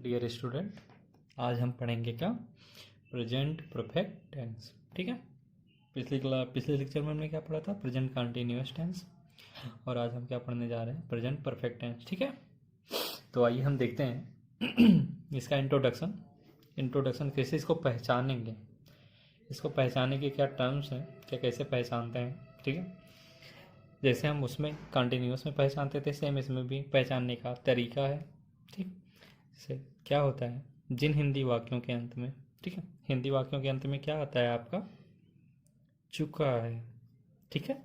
Dear student, आज हम पढ़ेंगे क्या? Present perfect tense. ठीक है। पिछले लेक्चर में हमने क्या पढ़ा था? Present continuous tense. और आज हम क्या पढ़ने जा रहे हैं? Present perfect tense. ठीक है। तो आइए हम देखते हैं इसका इंट्रोडक्शन कैसे इसको पहचानेंगे, इसको पहचानने के क्या टर्म्स हैं, क्या कैसे पहचानते हैं। ठीक है। जैसे हम उसमें कंटिन्यूअस में पहचानते थे, सेम इसमें भी पहचानने का तरीका है। ठीक। से क्या होता है जिन हिंदी वाक्यों के अंत में, ठीक है, हिंदी वाक्यों के अंत में क्या आता है आपका? चुका है। ठीक है।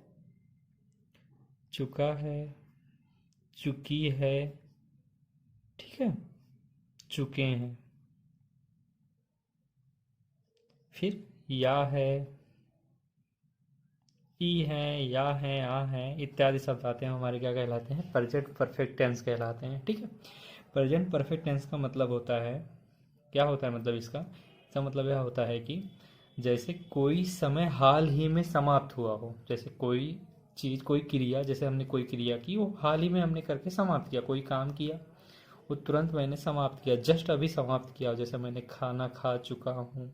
चुका है, चुकी है, ठीक है, चुके हैं। फिर या है, ई है, या है, आ है इत्यादि शब्द आते हैं, हमारे क्या कहलाते हैं? प्रेजेंट परफेक्ट टेंस कहलाते हैं। ठीक है। प्रेजेंट परफेक्ट टेंस का मतलब होता है, क्या होता है मतलब इसका मतलब यह होता है कि जैसे कोई समय हाल ही में समाप्त हुआ हो, जैसे कोई चीज़, कोई क्रिया, जैसे हमने कोई क्रिया की, वो हाल ही में हमने करके समाप्त किया। कोई काम किया, वो तुरंत मैंने समाप्त किया, जस्ट अभी समाप्त किया। जैसे मैंने खाना खा चुका हूँ,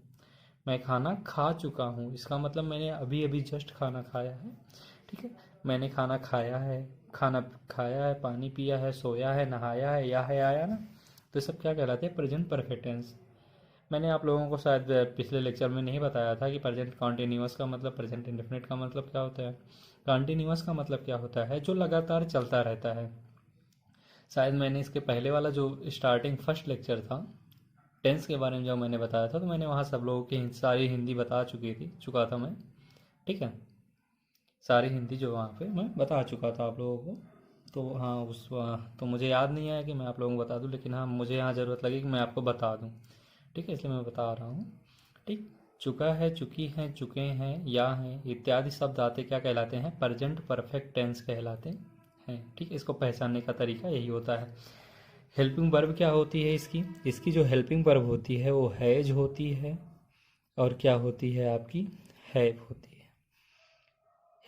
मैं खाना खा चुका हूँ, इसका मतलब मैंने अभी अभी जस्ट खाना खाया है। ठीक है। मैंने खाना खाया है, खाना खाया है, पानी पिया है, सोया है, नहाया है, या है, आया ना। तो सब क्या कहलाते हैं? Present perfect tense. मैंने आप लोगों को शायद पिछले लेक्चर में नहीं बताया था कि प्रेजेंट कॉन्टिन्यूअस का मतलब, प्रेजेंट इंडेफिनिट का मतलब क्या होता है। कॉन्टिन्यूअस का मतलब क्या होता है? जो लगातार चलता रहता है। शायद मैंने इसके पहले वाला जो स्टार्टिंग फर्स्ट लेक्चर था टेंस के बारे में जब मैंने बताया था, तो मैंने वहाँ सब लोगों की सारी हिंदी बता चुका था मैं। ठीक है। सारी हिंदी जो वहाँ पे मैं बता चुका था आप लोगों को। तो हाँ, तो मुझे याद नहीं आया कि मैं आप लोगों को बता दूं, लेकिन हाँ, मुझे यहाँ ज़रूरत लगी कि मैं आपको बता दूं। ठीक है, इसलिए मैं बता रहा हूँ। ठीक। चुका है, चुकी है, चुके हैं, या हैं इत्यादि शब्द आते क्या कहलाते हैं? प्रेजेंट परफेक्ट टेंस कहलाते हैं। ठीक। इसको पहचानने का तरीका यही होता है। हेल्पिंग वर्ब क्या होती है इसकी? इसकी जो हेल्पिंग वर्ब होती है वो हैज होती है, और क्या होती है आपकी? हैव होती है।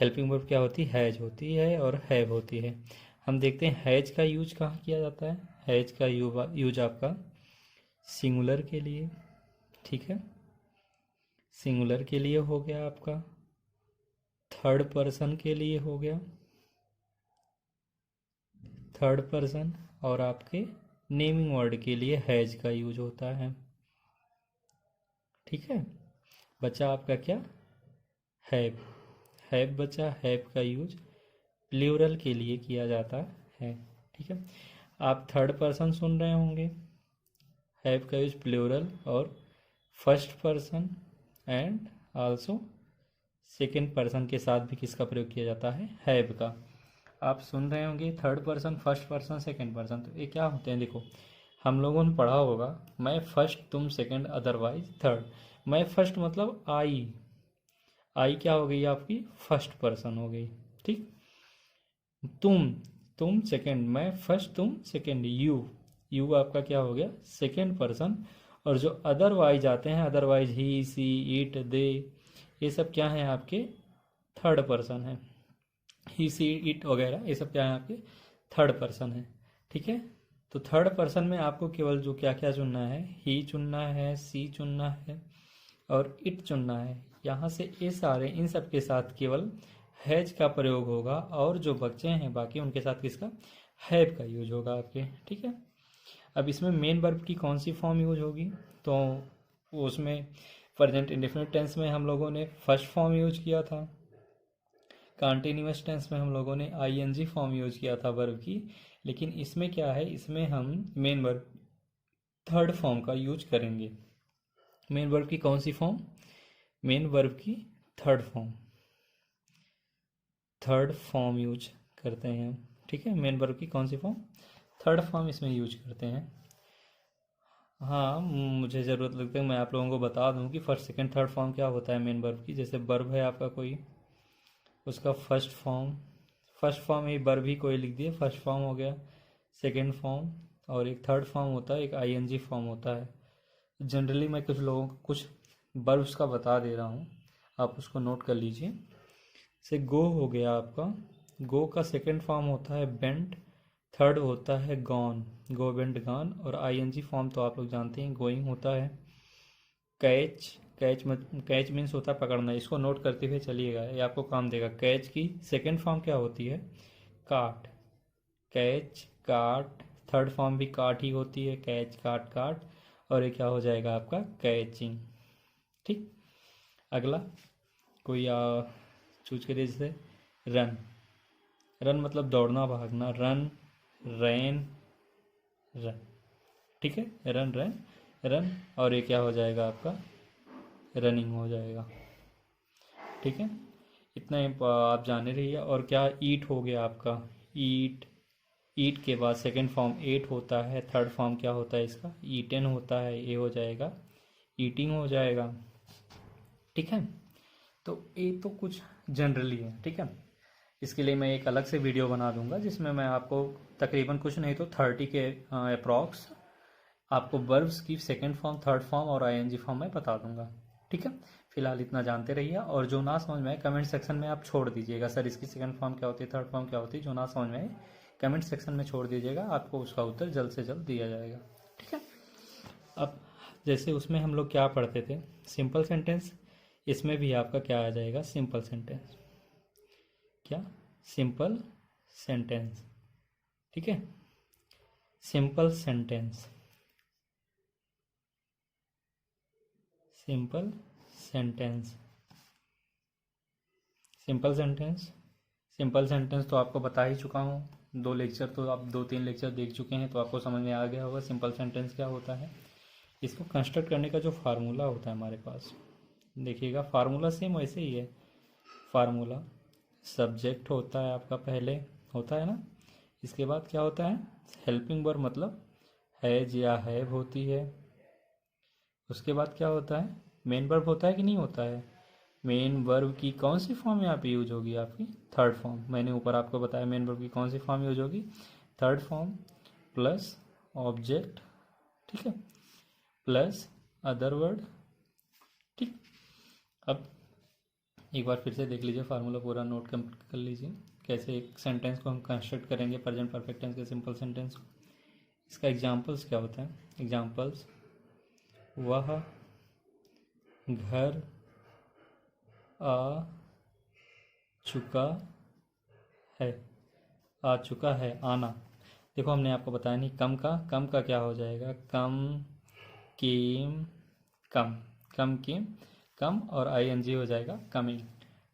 हेल्पिंग वर्ब क्या होती है? हैज होती है और हैव होती है। हम देखते हैं हैज का यूज कहाँ किया जाता है। हैज का यूज आपका सिंगुलर के लिए, ठीक है, सिंगुलर के लिए हो गया, आपका थर्ड पर्सन के लिए हो गया, थर्ड पर्सन, और आपके नेमिंग वर्ड के लिए हैज का यूज होता है। ठीक है। बचा आपका क्या? हैव। हैव बचा, हैव का यूज प्लूरल के लिए किया जाता है। ठीक है। आप थर्ड पर्सन सुन रहे होंगे, हैव का यूज प्लूरल और first person and also second person के साथ भी किसका प्रयोग किया जाता है? हैव का। आप सुन रहे होंगे third person, first person, second person, तो ये क्या होते हैं? देखो, हम लोगों ने पढ़ा होगा, मैं फर्स्ट, तुम सेकेंड, अदरवाइज थर्ड। मैं फर्स्ट मतलब आई, आई क्या हो गई आपकी? फर्स्ट पर्सन हो गई। ठीक। तुम सेकेंड, मैं फर्स्ट, तुम सेकेंड, यू आपका क्या हो गया? Second person. और जो अदरवाइज आते हैं, अदरवाइज ही, सी, इट, दे, ये सब क्या है आपके? थर्ड पर्सन है। ही, सी, इट वगैरह ये सब क्या है आपके? थर्ड पर्सन है। ठीक है। तो थर्ड पर्सन में आपको केवल जो क्या क्या चुनना है? ही चुनना है, सी चुनना है, और इट चुनना है। यहाँ से ये सारे, इन सब के साथ केवल हैज का प्रयोग होगा, और जो बच्चे हैं बाकी उनके साथ किसका? हैव का यूज होगा आपके। ठीक है। अब इसमें मेन वर्ब की कौन सी फॉर्म यूज होगी? तो उसमें प्रेजेंट इंडेफिनिट टेंस में हम लोगों ने फर्स्ट फॉर्म यूज किया था, कंटिन्यूअस टेंस में हम लोगों ने आईएनजी फॉर्म यूज किया था वर्ब की। लेकिन इसमें क्या है? इसमें हम मेन वर्ब थर्ड फॉर्म का यूज करेंगे। मेन वर्ब की कौन सी फॉर्म? मेन वर्ब की third form, third form use करते हैं। ठीक है। मेन वर्ब की कौन सी फॉर्म? थर्ड फॉर्म इसमें यूज करते हैं। हाँ, मुझे ज़रूरत लगता है मैं आप लोगों को बता दूं कि फर्स्ट, सेकंड, थर्ड फॉर्म क्या होता है मेन वर्ब की। जैसे वर्ब है आपका कोई, उसका फर्स्ट फॉर्म ही वर्ब ही कोई लिख दिए, फर्स्ट फॉर्म हो गया, सेकंड फॉर्म, और एक थर्ड फॉर्म होता है, एक आईएनजी फॉर्म होता है। जनरली मैं कुछ लोगों को कुछ वर्ब्स का बता दे रहा हूँ, आप उसको नोट कर लीजिए। से गो हो गया आपका, गो का सेकंड फॉर्म होता है बेंट, थर्ड होता है गॉन। गो वेंट गॉन। और आईएनजी फॉर्म तो आप लोग जानते हैं, गोइंग होता है। कैच, कैच मीन्स होता है पकड़ना। इसको नोट करते हुए चलिएगा, ये आपको काम देगा। कैच की सेकेंड फॉर्म क्या होती है? काट। कैच, काट। थर्ड फॉर्म भी काट ही होती है, कैच, काट, काट। और ये क्या हो जाएगा आपका? कैचिंग। ठीक। अगला कोई चूज करिए, जैसे रन। रन मतलब दौड़ना, भागना। Run, ran, run. ठीक है, रन, रैन, रन। और ये क्या हो जाएगा आपका? रनिंग हो जाएगा। ठीक है, इतना आप जाने रहिए। और क्या? ईट हो गया आपका, ईट। ईट के बाद सेकंड फॉर्म एट होता है, थर्ड फॉर्म क्या होता है इसका? ईटन होता है, ये हो जाएगा ईटिंग हो जाएगा। ठीक है, तो ये तो कुछ जनरली है। ठीक है, इसके लिए मैं एक अलग से वीडियो बना दूंगा, जिसमें मैं आपको तकरीबन कुछ नहीं तो 30 के अप्रॉक्स आपको वर्ब्स की सेकंड फॉर्म, थर्ड फॉर्म और आईएनजी फॉर्म में बता दूंगा। ठीक है, फिलहाल इतना जानते रहिए। और जो ना समझ में आए कमेंट सेक्शन में आप छोड़ दीजिएगा, सर इसकी सेकंड फॉर्म क्या होती है, थर्ड फॉर्म क्या होती है। जो ना समझ में आए कमेंट सेक्शन में छोड़ दीजिएगा, आपको उसका उत्तर जल्द से जल्द दिया जाएगा। ठीक है, अब जैसे उसमें हम लोग क्या पढ़ते थे? Simple sentence. इसमें भी आपका क्या आ जाएगा? Simple sentence. क्या? Simple sentence. ठीक है, simple sentence, simple sentence, simple sentence. Simple sentence तो आपको बता ही चुका हूँ, 2 लेक्चर तो आप 2-3 लेक्चर देख चुके हैं, तो आपको समझ में आ गया होगा सिंपल सेंटेंस क्या होता है। इसको कंस्ट्रक्ट करने का जो फार्मूला होता है हमारे पास, देखिएगा फार्मूला सेम वैसे ही है। फार्मूला, सब्जेक्ट होता है आपका पहले, होता है ना। इसके बाद क्या होता है? हेल्पिंग वर्ब, मतलब हैज या हैव होती है। उसके बाद क्या होता है? मेन वर्ब होता है कि नहीं होता है? मेन वर्ब की कौन सी फॉर्म यहाँ पे यूज होगी? आपकी थर्ड फॉर्म। मैंने ऊपर आपको बताया मेन वर्ब की कौन सी फॉर्म यूज होगी? Third form, plus object. ठीक है, प्लस अदर वर्ड। ठीक। अब एक बार फिर से देख लीजिए, फार्मूला पूरा नोट कर लीजिए, कैसे एक सेंटेंस को हम कंस्ट्रक्ट करेंगे, प्रेजेंट परफेक्ट टेंस के सिंपल सेंटेंस को। इसका एग्जांपल्स क्या होता है? एग्जांपल्स, वह घर आ चुका है। आ चुका है, आना। देखो हमने आपको बताया नहीं, कम का क्या हो जाएगा? कम, केम, कम। कम, केम, कम। और आईएनजी हो जाएगा कमिंग।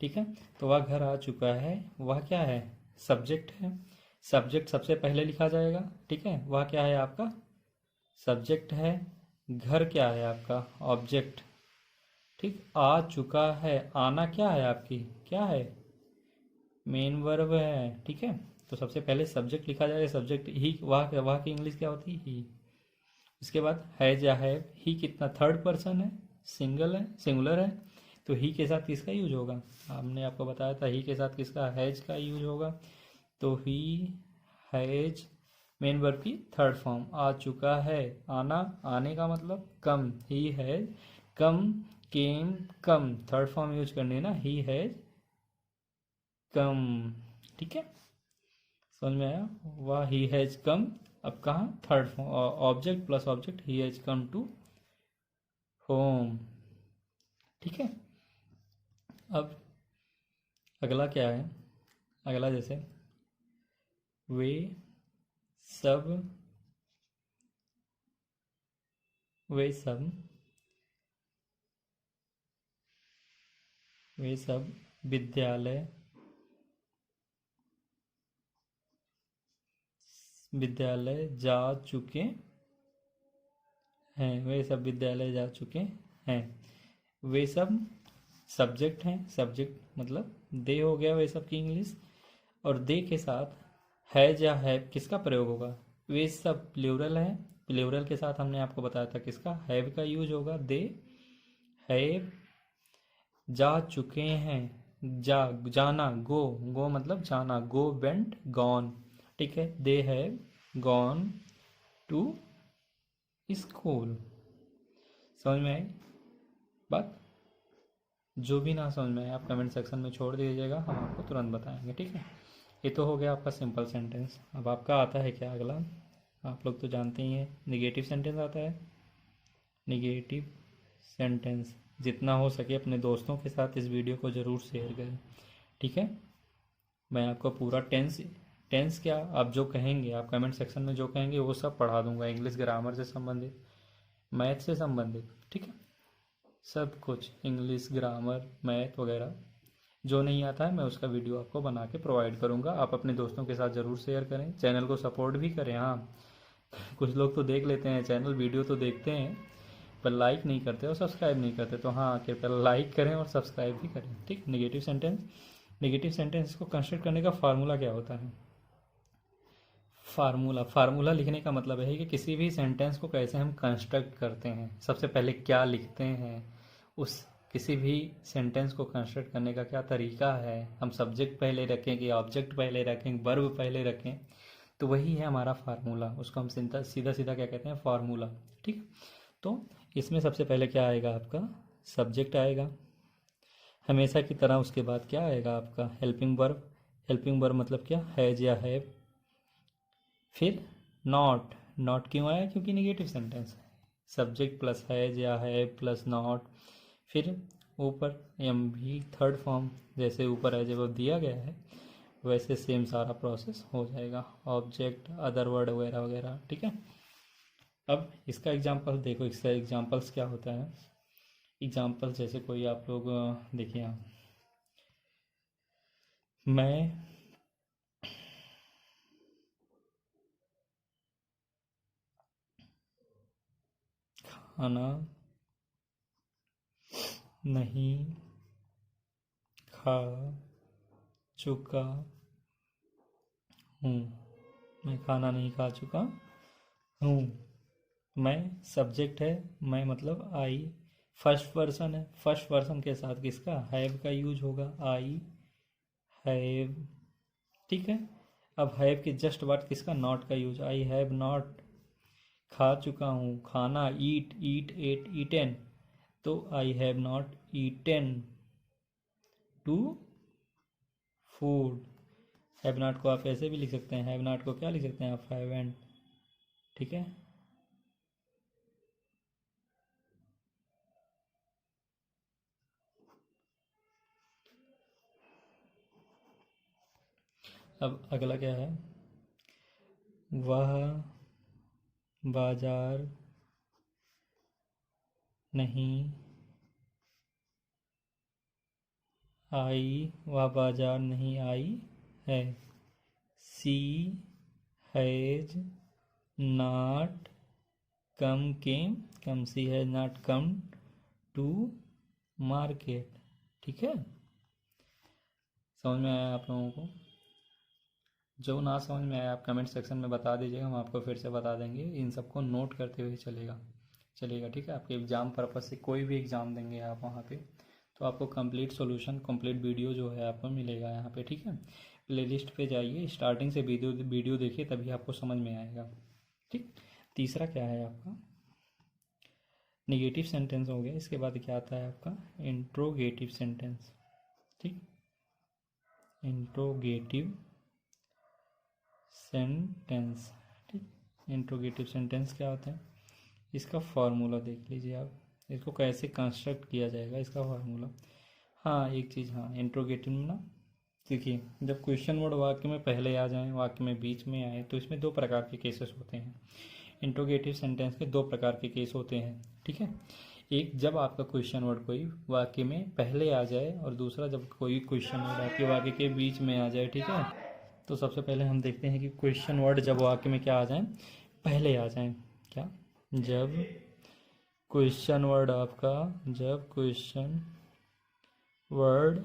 ठीक है, तो वह घर आ चुका है, वह क्या है? सब्जेक्ट है। सब्जेक्ट सबसे पहले लिखा जाएगा। ठीक है, वह क्या है आपका? सब्जेक्ट है। घर क्या है आपका? ऑब्जेक्ट। ठीक, आ चुका है, आना क्या है आपकी? क्या है? मेन वर्ब है। ठीक है, तो सबसे पहले सब्जेक्ट लिखा जाएगा। सब्जेक्ट ही, वाह की इंग्लिश क्या होती है? ही। उसके बाद हैज या हैव। ही कितना? थर्ड पर्सन है, सिंगल है, सिंगुलर है। तो ही के साथ किसका यूज होगा? हमने आपको बताया था ही के साथ किसका? हैज का यूज होगा। तो ही, हैज, मेन वर्ब की थर्ड फॉर्म। आ चुका है, आना, आने का मतलब come. He has come, came, come. Third form use करनी है ना, ही हैज कम। ठीक है, समझ में आया? वाह, ही हैज कम। अब कहाँ? Third form, object plus object, he has come to home. ठीक है, अब अगला क्या है? अगला जैसे वे सब, वे सब, वे सब विद्यालय, विद्यालय जा चुके हैं। वे सब विद्यालय जा चुके हैं। वे सब सब्जेक्ट हैं। सब्जेक्ट मतलब दे हो गया वे सब की इंग्लिश। और दे के साथ हैज या हैव किसका प्रयोग होगा? वे सब प्लूरल है। प्लूरल के साथ हमने आपको बताया था किसका? हैव का यूज होगा। दे हैव जा चुके हैं। जा, जाना, गो, गो मतलब जाना। Go, went, gone. ठीक है, they have gone to school. समझ में आई बात? जो भी ना समझ में आए आप कमेंट सेक्शन में छोड़ दीजिएगा, हम आपको तुरंत बताएंगे। ठीक है, ये तो हो गया आपका सिंपल सेंटेंस। अब आपका आता है क्या अगला? आप लोग तो जानते ही हैं। निगेटिव सेंटेंस आता है, निगेटिव सेंटेंस जितना हो सके अपने दोस्तों के साथ इस वीडियो को ज़रूर शेयर करें, ठीक है। मैं आपको पूरा टेंस, टेंस क्या आप जो कहेंगे, आप कमेंट सेक्शन में जो कहेंगे वो सब पढ़ा दूंगा, इंग्लिश ग्रामर से संबंधित, मैथ से संबंधित, ठीक है। सब कुछ इंग्लिश ग्रामर मैथ वगैरह जो नहीं आता है मैं उसका वीडियो आपको बना के प्रोवाइड करूंगा। आप अपने दोस्तों के साथ ज़रूर शेयर करें, चैनल को सपोर्ट भी करें। हाँ, कुछ लोग तो देख लेते हैं चैनल, वीडियो तो देखते हैं पर लाइक नहीं करते और सब्सक्राइब नहीं करते, तो हाँ कृपया लाइक करें और सब्सक्राइब भी करें, ठीक। नेगेटिव सेंटेंस, नेगेटिव सेंटेंस को कंस्ट्रक्ट करने का फार्मूला क्या होता है? फार्मूला लिखने का मतलब है कि किसी भी सेंटेंस को कैसे हम कंस्ट्रक्ट करते हैं, सबसे पहले क्या लिखते हैं, उस किसी भी सेंटेंस को कंस्ट्रक्ट करने का क्या तरीका है, हम सब्जेक्ट पहले रखें कि ऑब्जेक्ट पहले रखें, वर्ब पहले रखें, तो वही है हमारा फार्मूला। उसको हम सीधा सीधा सीधा क्या कहते हैं, फार्मूला, ठीक। तो इसमें सबसे पहले क्या आएगा आपका, सब्जेक्ट आएगा हमेशा की तरह, उसके बाद क्या आएगा आपका, हेल्पिंग वर्ब। हेल्पिंग वर्ब मतलब क्या, हैज या हैव। फिर नॉट, नॉट क्यों आया, क्योंकि निगेटिव सेंटेंस है, सब्जेक्ट प्लस हैज या हैव प्लस नॉट। फिर ऊपर एम भी थर्ड फॉर्म, जैसे ऊपर है जब दिया गया है वैसे सेम सारा प्रोसेस हो जाएगा, ऑब्जेक्ट अदर वर्ड वगैरह वगैरह, ठीक है। अब इसका एग्जांपल देखो, इसका एग्जांपल्स क्या होता है। एग्जांपल जैसे कोई आप लोग देखिए, मैं खाना नहीं खा चुका हूँ, मैं खाना नहीं खा चुका हूँ। मैं सब्जेक्ट है, मैं मतलब आई, फर्स्ट पर्सन है, फर्स्ट पर्सन के साथ किसका, हैव का यूज होगा, आई हैव, ठीक है। अब हैव के जस्ट बाद किसका, नॉट का यूज, आई हैव नॉट खा चुका हूँ, खाना ईट, ईट एट ईटेन, तो I have not eaten to food. Have not को आप ऐसे भी लिख सकते हैं, हैव नॉट को क्या लिख सकते हैं आप, हैवंट, ठीक है। अब अगला क्या है, वह बाजार नहीं आई, वह बाजार नहीं आई है, she has not come came, come, she has not come to market, ठीक है। समझ में आया आप लोगों को? जो ना समझ में आया आप कमेंट सेक्शन में बता दीजिएगा, हम आपको फिर से बता देंगे, इन सबको नोट करते हुए चलेगा, ठीक है। आपके एग्ज़ाम पर्पज़ से कोई भी एग्ज़ाम देंगे आप वहाँ पे, तो आपको कंप्लीट सॉल्यूशन, कंप्लीट वीडियो जो है आपको मिलेगा यहाँ पे, ठीक है। प्लेलिस्ट पे जाइए, स्टार्टिंग से वीडियो देखिए, तभी आपको समझ में आएगा, ठीक। तीसरा क्या है आपका, निगेटिव सेंटेंस हो गया, इसके बाद क्या आता है आपका, इंट्रोगेटिव सेंटेंस, ठीक। इंट्रोगेटिव सेंटेंस, ठीक। इंट्रोगेटिव सेंटेंस क्या होता है, इसका फार्मूला देख लीजिए आप, इसको कैसे कंस्ट्रक्ट किया जाएगा, इसका फार्मूला। हाँ एक चीज़, हाँ इंट्रोगेटिव में ना, देखिए जब क्वेश्चन वर्ड वाक्य में पहले आ जाए, वाक्य में बीच में आए, तो इसमें दो प्रकार के केसेस होते हैं। इंट्रोगेटिव सेंटेंस के दो प्रकार के केस होते हैं, ठीक है। एक जब आपका क्वेश्चन वर्ड कोई वाक्य में पहले आ जाए, और दूसरा जब कोई क्वेश्चन वर्ड आपके वाक्य के बीच में आ जाए, ठीक है। तो सबसे पहले हम देखते हैं कि क्वेश्चन वर्ड जब वाक्य में क्या आ जाए, पहले आ जाए, क्या, जब क्वेश्चन वर्ड आपका, जब क्वेश्चन वर्ड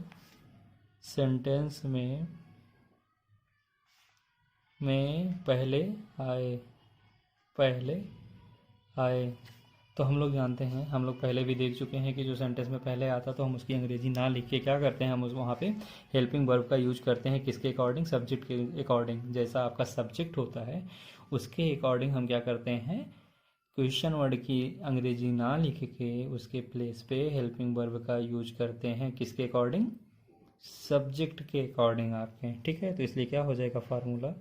सेंटेंस में पहले आए, तो हम लोग जानते हैं, हम लोग पहले भी देख चुके हैं कि जो सेंटेंस में पहले आता तो हम उसकी अंग्रेजी ना लिख के क्या करते हैं, हम उस वहाँ पे हेल्पिंग वर्ब का यूज करते हैं, किसके अकॉर्डिंग, सब्जेक्ट के अकॉर्डिंग। जैसा आपका सब्जेक्ट होता है उसके अकॉर्डिंग हम क्या करते हैं, क्वेश्चन वर्ड की अंग्रेजी ना लिख के उसके प्लेस पे हेल्पिंग वर्ब का यूज करते हैं, किसके अकॉर्डिंग, सब्जेक्ट के अकॉर्डिंग आपके, ठीक है। तो इसलिए क्या हो जाएगा फार्मूला,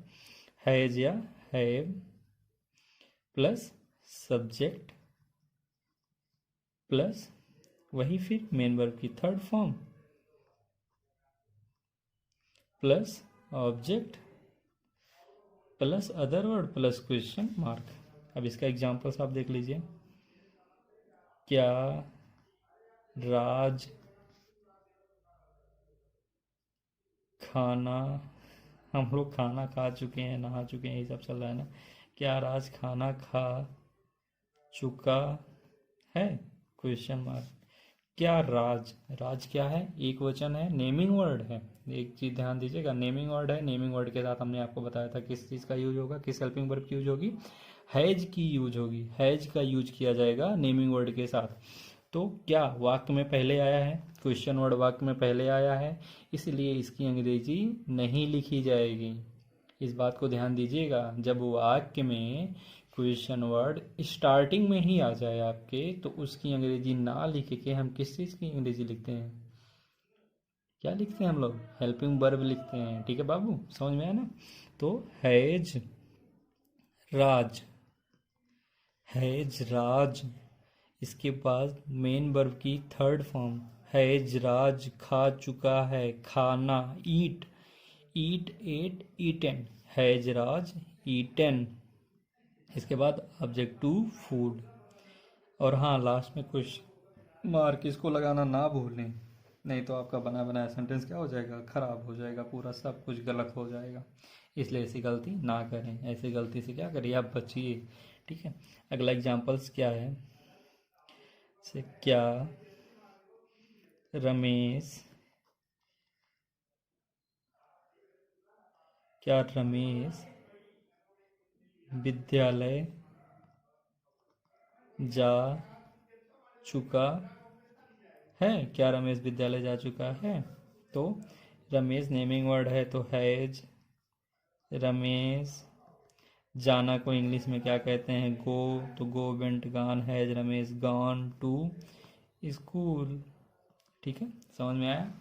हैज या हैव प्लस सब्जेक्ट प्लस वही फिर मेन वर्ब की third form plus object plus other word plus question mark. अब इसका एग्जांपल्स आप देख लीजिए। क्या राज खाना, हम लोग खाना खा चुके हैं, नहा चुके हैं, ये सब चल रहा है ना। क्या राज खाना खा चुका है, क्वेश्चन मार्क। क्या राज, राज क्या है, एक वचन है, नेमिंग वर्ड है। एक चीज ध्यान दीजिएगा, नेमिंग वर्ड है। नेमिंग वर्ड के साथ हमने आपको बताया था किस चीज का यूज होगा, किस हेल्पिंग वर्ब की यूज होगी, हैज की यूज होगी। हैज का यूज किया जाएगा नेमिंग वर्ड के साथ। तो क्या वाक्य में पहले आया है, क्वेश्चन वर्ड वाक्य में पहले आया है, इसलिए इसकी अंग्रेजी नहीं लिखी जाएगी। इस बात को ध्यान दीजिएगा, जब वाक्य में क्वेश्चन वर्ड स्टार्टिंग में ही आ जाए आपके, तो उसकी अंग्रेजी ना लिख के हम किस चीज़ की अंग्रेजी लिखते हैं, क्या लिखते हैं हम लोग, हेल्पिंग वर्ब लिखते हैं। ठीक है बाबू, समझ में आया ना। तो हैज राज, हैज राज, इसके बाद मेन वर्ब की थर्ड फॉर्म हैज राज खा चुका है, खाना eat, eat ate eaten, has Raj eaten. इसके बाद ऑब्जेक्ट टू फूड, और हाँ लास्ट में कुछ मार्क इसको लगाना ना भूलें, नहीं तो आपका बना बनाया सेंटेंस क्या हो जाएगा, खराब हो जाएगा, पूरा सब कुछ गलत हो जाएगा। इसलिए ऐसी गलती ना करें, ऐसी गलती से क्या करिए, आप बचिए। ठीक है, अगला एग्जाम्पल्स क्या है से, क्या रमेश, क्या रमेश विद्यालय जा चुका है, क्या रमेश विद्यालय जा चुका है। तो रमेश नेमिंग वर्ड है, तो हैज रमेश, जाना को इंग्लिश में क्या कहते हैं, गो, तो go went gone, has Ramesh gone to school. ठीक है, समझ में आया।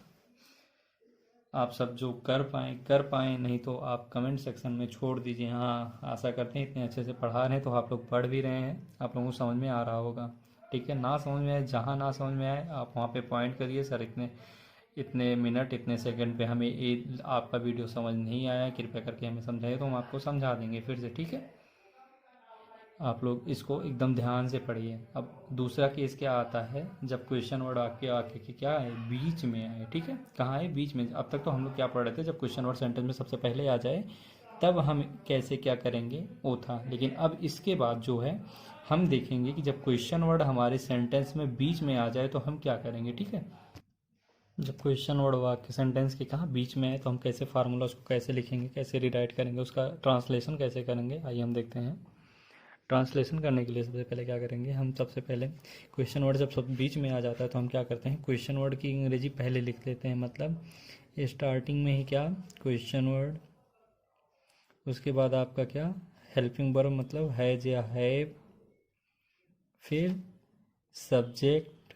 आप सब जो कर पाए, नहीं तो आप कमेंट सेक्शन में छोड़ दीजिए। हाँ, आशा करते हैं इतने अच्छे से पढ़ा रहे हैं तो आप लोग पढ़ भी रहे हैं, आप लोगों को समझ में आ रहा होगा। ठीक है, ना समझ में आए, जहाँ ना समझ में आए आप वहाँ पे पॉइंट करिए, सर इतने इतने मिनट इतने सेकंड पे हमें आपका वीडियो समझ नहीं आया, कृपया करके हमें समझाइए, तो हम आपको समझा देंगे फिर से। ठीक है, आप लोग इसको एकदम ध्यान से पढ़िए। अब दूसरा केस क्या आता है, जब क्वेश्चन वर्ड आके आके के क्या है, बीच में आए। ठीक है, कहाँ है, बीच में। अब तक तो हम लोग क्या पढ़ रहे थे, जब क्वेश्चन वर्ड सेंटेंस में सबसे पहले आ जाए तब हम कैसे क्या करेंगे, वो था। लेकिन अब इसके बाद जो है हम देखेंगे कि जब क्वेश्चन वर्ड हमारे सेंटेंस में बीच में आ जाए तो हम क्या करेंगे। ठीक है, जब क्वेश्चन वर्ड वाक्य सेंटेंस के कहाँ बीच में है तो हम कैसे फार्मूला उसको कैसे लिखेंगे, कैसे रिराइट करेंगे, उसका ट्रांसलेशन कैसे करेंगे, आइए हम देखते हैं। ट्रांसलेशन करने के लिए सबसे पहले क्या करेंगे, हम सबसे पहले क्वेश्चन वर्ड जब सब बीच में आ जाता है तो हम क्या करते हैं, क्वेश्चन वर्ड की अंग्रेजी पहले लिख लेते हैं। मतलब स्टार्टिंग में ही क्या, क्वेश्चन वर्ड, उसके बाद आपका क्या, हेल्पिंग वर्ब मतलब हैज या हैव, फिर सब्जेक्ट,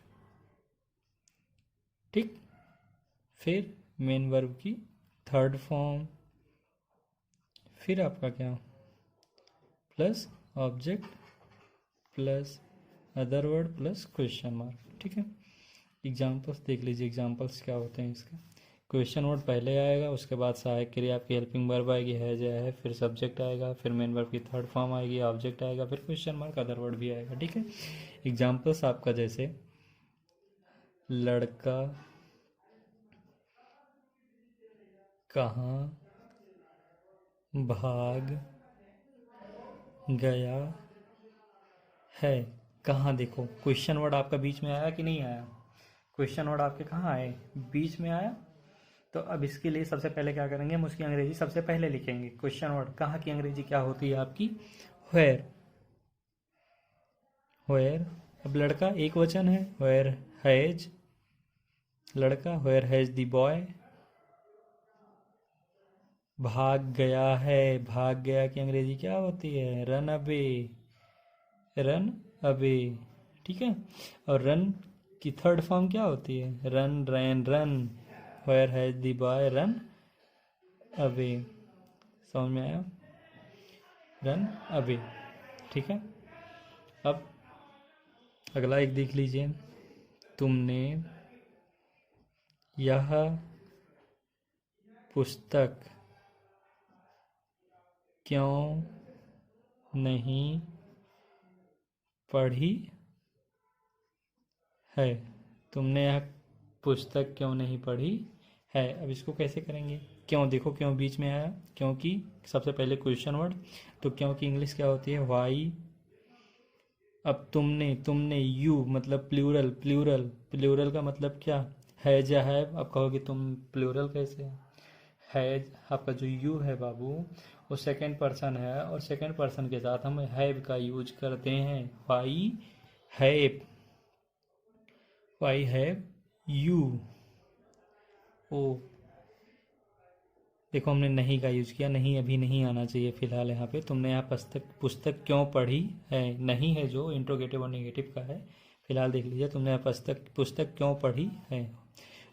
ठीक, फिर मेन वर्ब की थर्ड फॉर्म, फिर आपका क्या, plus object plus other word plus question mark. ठीक है, एग्जाम्पल्स देख लीजिए, एग्जाम्पल्स क्या होते हैं इसके। क्वेश्चन वर्ड पहले आएगा, उसके बाद सहायक क्रिया आपकी हेल्पिंग वर्ब आएगी, है, फिर सब्जेक्ट आएगा, फिर मेन वर्ब की थर्ड फॉर्म आएगी, ऑब्जेक्ट आएगा, फिर क्वेश्चन मार्क, अदर वर्ड भी आएगा। ठीक है, एग्जाम्पल्स आपका जैसे लड़का कहाँ भाग गया है। कहाँ, देखो क्वेश्चन वर्ड आपका बीच में आया कि नहीं आया, क्वेश्चन वर्ड आपके कहाँ आए, बीच में आया। तो अब इसके लिए सबसे पहले क्या करेंगे, हम उसकी अंग्रेजी सबसे पहले लिखेंगे। क्वेश्चन वर्ड कहाँ की अंग्रेजी क्या होती है आपकी, वेयर, वेयर। अब लड़का एक वचन है, वेयर हैज लड़का, वेयर हैज द बॉय। भाग गया है, भाग गया की अंग्रेजी क्या होती है, रन अवे, रन अवे। ठीक है, और रन की थर्ड फॉर्म क्या होती है, run ran run, where has the boy run away. समझ में आया, रन अवे। ठीक है, अब अगला एक देख लीजिए, तुमने यह पुस्तक क्यों नहीं पढ़ी है। तुमने यह पुस्तक क्यों नहीं पढ़ी है। अब इसको कैसे करेंगे, क्यों, देखो क्यों बीच में आया, क्योंकि सबसे पहले क्वेश्चन वर्ड, तो क्यों की इंग्लिश क्या होती है, वाई। अब तुमने, तुमने यू मतलब प्लूरल, प्लूरल, प्लूरल का मतलब क्या, है या है। अब कहोगे तुम प्लूरल कैसे है, आपका जो यू है बाबू वो सेकंड पर्सन है, और सेकंड पर्सन के साथ हम हैव का यूज करते हैं। Why have, why have you. ओ देखो हमने नहीं का यूज किया, नहीं अभी नहीं आना चाहिए फिलहाल यहाँ पे। तुमने यहाँ पुस्तक, पुस्तक क्यों पढ़ी है, नहीं है जो इंट्रोगेटिव और नेगेटिव का है। फिलहाल देख लीजिए, तुमने यहाँ पुस्तक, पुस्तक क्यों पढ़ी है।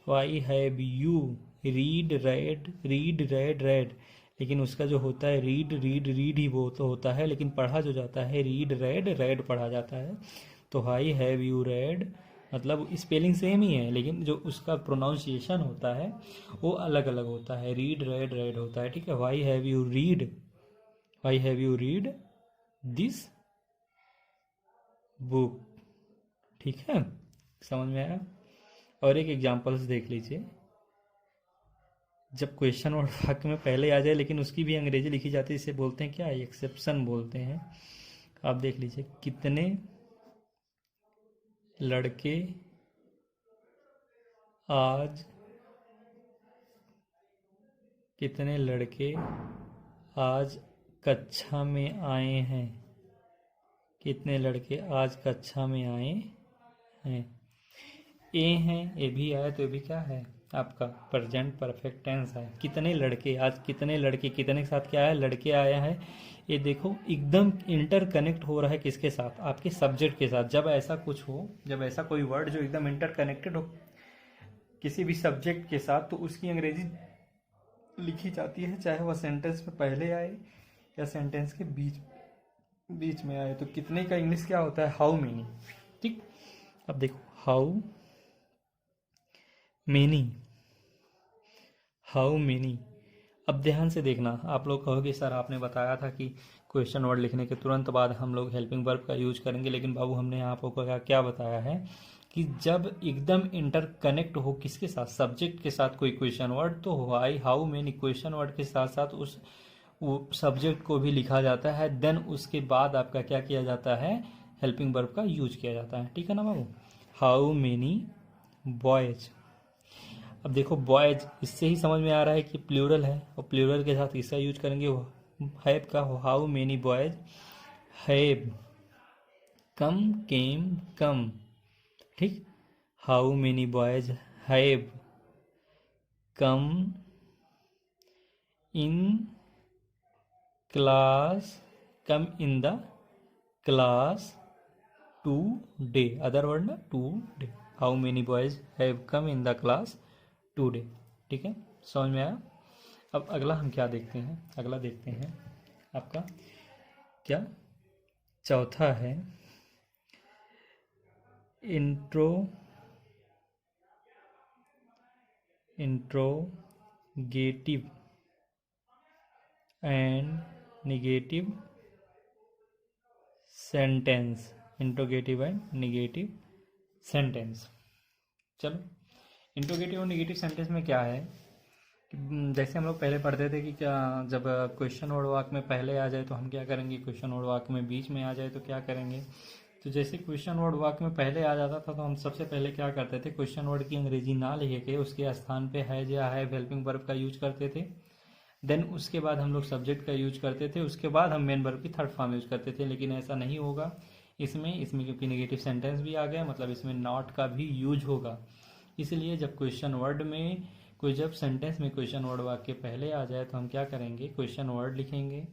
Y have you read red, read red red, लेकिन उसका जो होता है रीड, रीड रीड ही वो तो होता है, लेकिन पढ़ा जो जाता है रीड रेड, रेड पढ़ा जाता है। तो वाई हैव यू रेड मतलब स्पेलिंग सेम ही है, लेकिन जो उसका प्रोनाउंसिएशन होता है वो अलग अलग होता है, रीड रेड रेड होता है, ठीक है। Y have you read, Y have you read this book, ठीक है, समझ में आया। और एक एग्जांपल्स देख लीजिए, जब क्वेश्चन वर्ड वाक्य में पहले आ जाए लेकिन उसकी भी अंग्रेजी लिखी जाती है, इसे बोलते हैं क्या, एक्सेप्शन बोलते हैं। आप देख लीजिए, कितने लड़के आज, कितने लड़के आज कक्षा में आए हैं, कितने लड़के आज कक्षा में आए हैं। ए है, ए भी आया तो ये भी क्या है, आपका प्रेजेंट परफेक्ट टेंस है। कितने लड़के आज, कितने लड़के, कितने के साथ क्या है, लड़के आया है। ये देखो एकदम इंटर कनेक्ट हो रहा है किसके साथ, आपके सब्जेक्ट के साथ। जब ऐसा कुछ हो, जब ऐसा कोई वर्ड जो एकदम इंटर कनेक्टेड हो किसी भी सब्जेक्ट के साथ, तो उसकी अंग्रेजी लिखी जाती है, चाहे वह सेंटेंस में पहले आए या सेंटेंस के बीच बीच में आए। तो कितने का इंग्लिश क्या होता है, हाउ मेनी, ठीक। अब देखो हाउ मेनी, हाउ मेनी। अब ध्यान से देखना, आप लोग कहोगे सर आपने बताया था कि क्वेश्चन वर्ड लिखने के तुरंत बाद हम लोग हेल्पिंग वर्ब का यूज करेंगे, लेकिन बाबू हमने आपको क्या बताया है कि जब एकदम इंटर कनेक्ट हो किसके साथ, सब्जेक्ट के साथ कोई क्वेश्चन वर्ड, तो why how many question word के साथ साथ उस वो सब्जेक्ट को भी लिखा जाता है, देन उसके बाद आपका क्या किया जाता है, हेल्पिंग वर्ब का यूज किया जाता है, ठीक है ना बाबू। How many boys. अब देखो बॉयज, इससे ही समझ में आ रहा है कि प्लूरल है, और प्लूरल के साथ इसका यूज करेंगे हैव का, how many boys have come, came, come, ठीक। How many boys have come in class, come in the class today, other word ना, today. How many boys have come in the class today, ठीक है, समझ में आया। अब अगला हम क्या देखते हैं, अगला देखते हैं आपका क्या, चौथा है intro, interrogative and negative sentence, interrogative and negative sentence. चलो, इंट्रोगेटिव और निगेटिव सेंटेंस में क्या है कि जैसे हम लोग पहले पढ़ते थे कि क्या, जब क्वेश्चन वर्ड वाक्य में पहले आ जाए तो हम क्या करेंगे, क्वेश्चन वर्ड वाक्य में बीच में आ जाए तो क्या करेंगे। तो जैसे क्वेश्चन वर्ड वाक्य में पहले आ जाता था तो हम सबसे पहले क्या करते थे, क्वेश्चन वर्ड की अंग्रेजी ना लिख के उसके स्थान पे है या है हेल्पिंग वर्ब का यूज करते थे। देन उसके बाद हम लोग सब्जेक्ट का यूज करते थे, उसके बाद हम मेन वर्ब की थर्ड फॉर्म यूज करते थे। लेकिन ऐसा नहीं होगा इसमें क्योंकि नेगेटिव सेंटेंस भी आ गया, मतलब इसमें नॉट का भी यूज होगा। इसलिए जब क्वेश्चन वर्ड में कोई, जब सेंटेंस में क्वेश्चन वर्ड वाक्य पहले आ जाए तो हम क्या करेंगे, क्वेश्चन वर्ड लिखेंगे,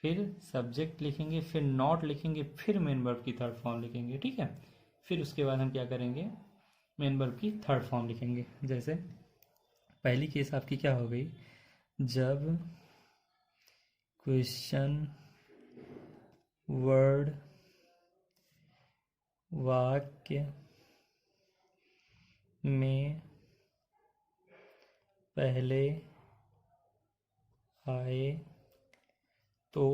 फिर सब्जेक्ट लिखेंगे, फिर नॉट लिखेंगे, फिर मेन वर्ब की थर्ड फॉर्म लिखेंगे, ठीक है। फिर उसके बाद हम क्या करेंगे, मेन वर्ब की थर्ड फॉर्म लिखेंगे। जैसे पहली केस आपकी क्या हो गई, जब क्वेश्चन वर्ड वाक्य में पहले आए तो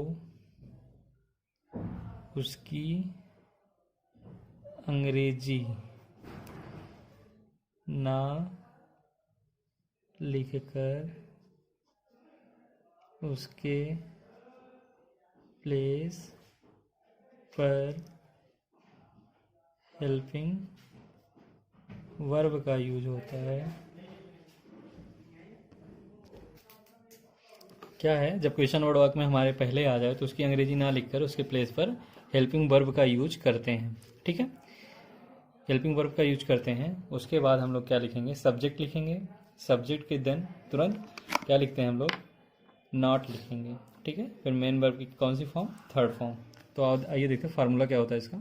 उसकी अंग्रेजी ना लिखकर उसके प्लेस पर हेल्पिंग वर्ब का यूज होता है। क्या है, जब क्वेश्चन वर्ड वाक्य में हमारे पहले आ जाए तो उसकी अंग्रेजी ना लिखकर उसके प्लेस पर हेल्पिंग वर्ब का यूज करते हैं। ठीक है, हेल्पिंग वर्ब का यूज करते हैं। उसके बाद हम लोग क्या लिखेंगे, सब्जेक्ट लिखेंगे। सब्जेक्ट के देन तुरंत क्या लिखते हैं हम लोग, नॉट लिखेंगे। ठीक है, फिर मेन वर्ब की कौन सी फॉर्म, थर्ड फॉर्म। तो आइए देखते हैं फार्मूला क्या होता है इसका।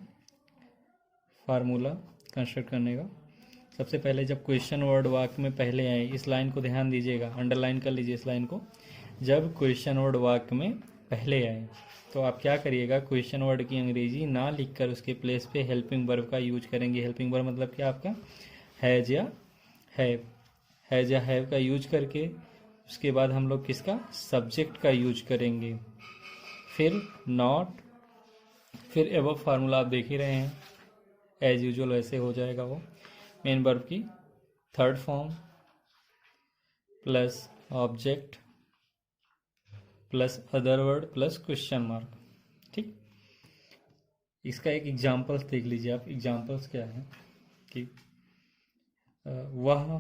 फार्मूला कंस्ट्रक्ट करने का, सबसे पहले जब क्वेश्चन वर्ड वाक्य में पहले आए, इस लाइन को ध्यान दीजिएगा, अंडरलाइन कर लीजिए इस लाइन को। जब क्वेश्चन वर्ड वाक्य में पहले आए तो आप क्या करिएगा, क्वेश्चन वर्ड की अंग्रेजी ना लिखकर उसके प्लेस पे हेल्पिंग वर्ब का यूज करेंगे। हेल्पिंग वर्ब मतलब क्या आपका, हैज या हैव। हैज या हैव का यूज करके उसके बाद हम लोग किसका, सब्जेक्ट का यूज करेंगे। फिर नॉट, फिर एबव फार्मूला आप देख ही रहे हैं, एज यूजुअल वैसे हो जाएगा वो। मेन वर्ब की third form plus object plus other word plus question mark. ठीक, इसका एक एग्जाम्पल्स देख लीजिए आप। एग्जाम्पल्स क्या है कि वह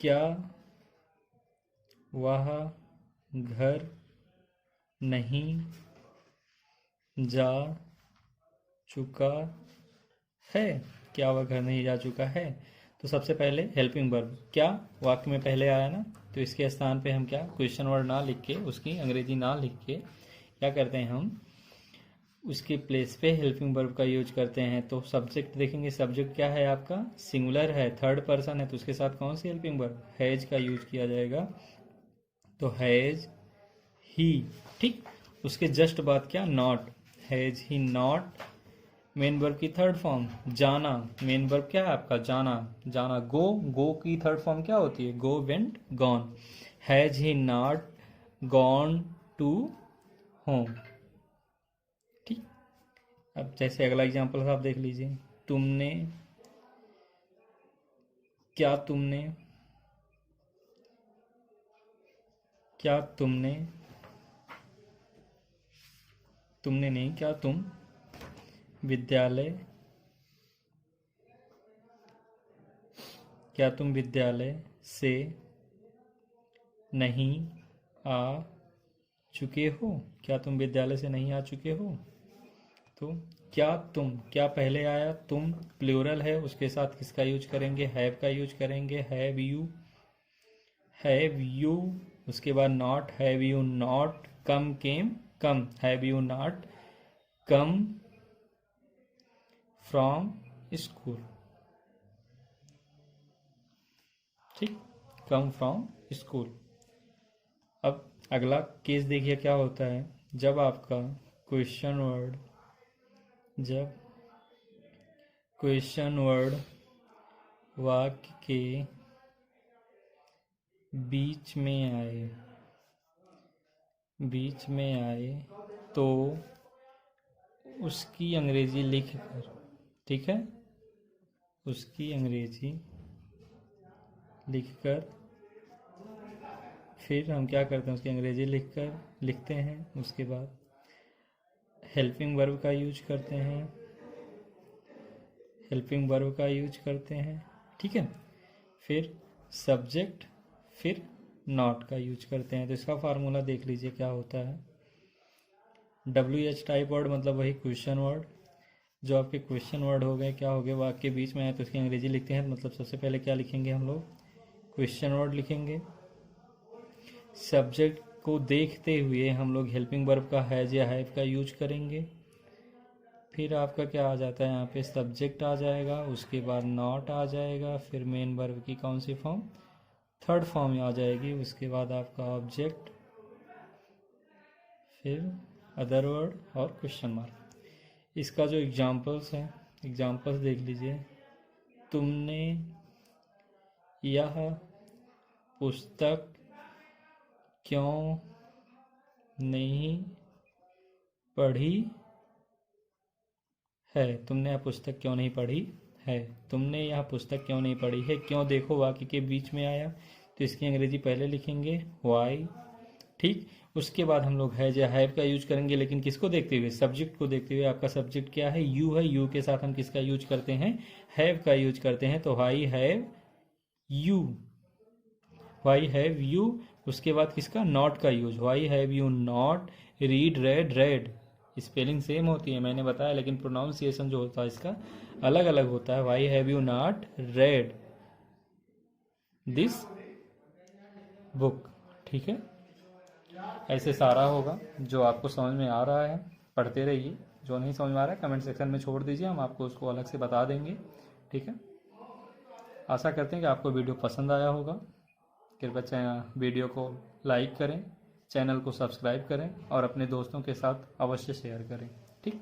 क्या, वह घर नहीं जा चुका है। क्या वह घर नहीं जा चुका है, तो सबसे पहले हेल्पिंग वर्ब क्या वाक्य में पहले आया ना, तो इसके स्थान पे हम क्या, क्वेश्चन वर्ड ना लिख के, उसकी अंग्रेजी ना लिख के क्या करते हैं, हम उसके प्लेस पे हेल्पिंग वर्ब का यूज करते हैं। तो सब्जेक्ट देखेंगे, सब्जेक्ट क्या है आपका, सिंगुलर है, थर्ड पर्सन है, तो उसके साथ कौन सी हेल्पिंग वर्ब, हैज का यूज किया जाएगा। तो हैज ही। ठीक, उसके जस्ट बाद क्या, not, has he not. Main verb की थर्ड फॉर्म जाना, मेन वर्ब क्या है आपका, जाना। जाना, गो, गो की थर्ड फॉर्म क्या होती है, go, went, gone. Has he not gone to home. ठीक, अब जैसे अगला एग्जांपल आप देख लीजिए, तुमने, क्या तुमने, क्या तुमने, तुमने नहीं, क्या तुम विद्यालय, क्या तुम विद्यालय से नहीं आ चुके हो। क्या तुम विद्यालय से नहीं आ चुके हो। तो क्या तुम, क्या पहले आया, तुम प्लूरल है, उसके साथ किसका यूज करेंगे, हैव का यूज करेंगे। हैव यू, हैव यू, उसके बाद not, have you not come came, come, have you not come from school. ठीक, कम फ्रॉम स्कूल। अब अगला केस देखिए क्या होता है, जब आपका क्वेश्चन वर्ड, जब क्वेश्चन वर्ड वाक्य के बीच में आए, बीच में आए तो उसकी अंग्रेजी लिखकर, ठीक है, उसकी अंग्रेजी लिखकर, फिर हम क्या करते हैं, उसकी अंग्रेजी लिखते हैं, उसके बाद हेल्पिंग वर्ब का यूज करते हैं, हेल्पिंग वर्ब का यूज करते हैं। ठीक है, फिर सब्जेक्ट, फिर नॉट का यूज करते हैं। तो इसका फार्मूला देख लीजिए क्या होता है। WH टाइप वर्ड मतलब वही क्वेश्चन वर्ड, जो आपके क्वेश्चन वर्ड हो गए, क्या हो गए, वाक्य के बीच में आए तो उसकी अंग्रेजी लिखते हैं। मतलब सबसे पहले क्या लिखेंगे हम लोग, क्वेश्चन वर्ड लिखेंगे। सब्जेक्ट को देखते हुए हम लोग हेल्पिंग वर्ब का हैज या हैव का यूज करेंगे। फिर आपका क्या आ जाता है, यहाँ पे सब्जेक्ट आ जाएगा, उसके बाद नॉट आ जाएगा, फिर मेन वर्ब की कौन सी फॉर्म, थर्ड फॉर्म आ जाएगी, उसके बाद आपका ऑब्जेक्ट, फिर अदर वर्ड और क्वेश्चन मार्क। इसका जो एग्जाम्पल्स है, एग्जाम्पल्स देख लीजिए। तुमने यह पुस्तक क्यों नहीं पढ़ी है। तुमने यह पुस्तक क्यों नहीं पढ़ी है। तुमने यह पुस्तक क्यों नहीं पढ़ी है। क्यों देखो वाक्य के बीच में आया, तो इसकी अंग्रेजी पहले लिखेंगे वाई। ठीक, उसके बाद हम लोग हैज या हैव का यूज करेंगे, लेकिन किसको देखते हुए, सब्जेक्ट को देखते हुए। आपका सब्जेक्ट क्या है, यू है। यू के साथ हम किसका यूज करते हैं, हैव का यूज करते हैं। तो Y have you, Y have you. उसके बाद किसका, नॉट का use. Y have you not read red red. Spelling same होती है मैंने बताया, लेकिन प्रोनाउंसिएशन जो होता है इसका अलग अलग होता है। Y have you not read this book. ठीक है, ऐसे सारा होगा। जो आपको समझ में आ रहा है पढ़ते रहिए, जो नहीं समझ में आ रहा है कमेंट सेक्शन में छोड़ दीजिए, हम आपको उसको अलग से बता देंगे। ठीक है, आशा करते हैं कि आपको वीडियो पसंद आया होगा। कृपया वीडियो को लाइक करें, चैनल को सब्सक्राइब करें और अपने दोस्तों के साथ अवश्य शेयर करें। ठीक।